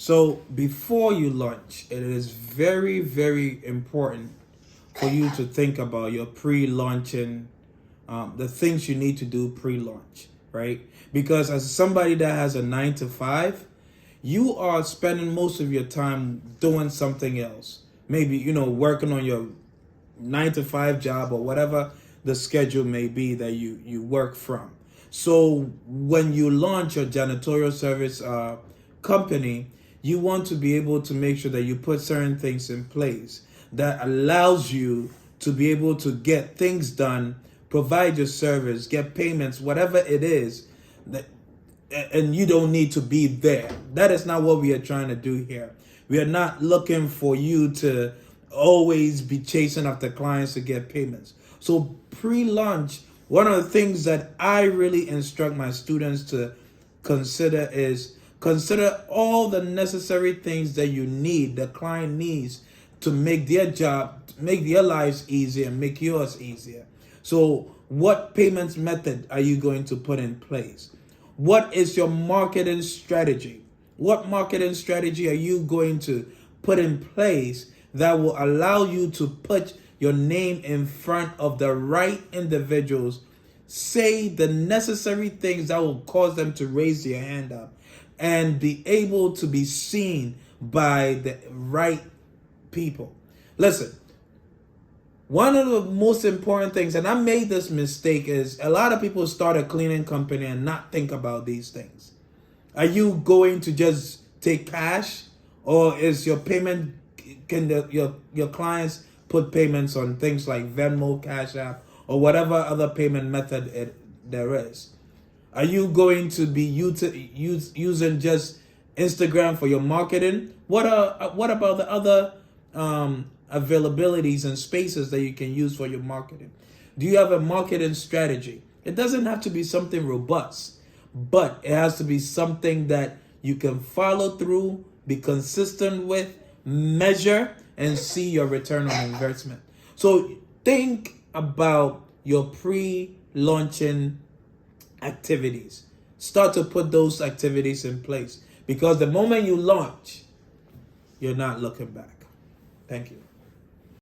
So before you launch, it is very, very important for you to think about your pre-launching, the things you need to do pre-launch, right? Because as somebody that has a 9 to 5, you are spending most of your time doing something else. Maybe, working on your 9 to 5 job or whatever the schedule may be that you work from. So when you launch your janitorial service company, you want to be able to make sure that you put certain things in place that allows you to be able to get things done, provide your service, get payments, whatever it is that, and you don't need to be there. That is not what we are trying to do here. We are not looking for you to always be chasing after clients to get payments. So pre-launch, one of the things that I really instruct my students to consider is consider all the necessary things that you need, the client needs to make their job, make their lives easier and make yours easier. So what payments method are you going to put in place? What is your marketing strategy? What marketing strategy are you going to put in place that will allow you to put your name in front of the right individuals? Say the necessary things that will cause them to raise their hand up and be able to be seen by the right people. Listen, one of the most important things, and I made this mistake, is a lot of people start a cleaning company and not think about these things. Are you going to just take cash, or is your payment, your clients put payments on things like Venmo, Cash App, or whatever other payment method there is? Are you going to be using just Instagram for your marketing? What about the other availabilities and spaces that you can use for your marketing? Do you have a marketing strategy? It doesn't have to be something robust, but it has to be something that you can follow through, be consistent with, measure, and see your return on investment. So think about your pre-launching activities. Start to put those activities in place, because the moment you launch, you're not looking back. Thank you.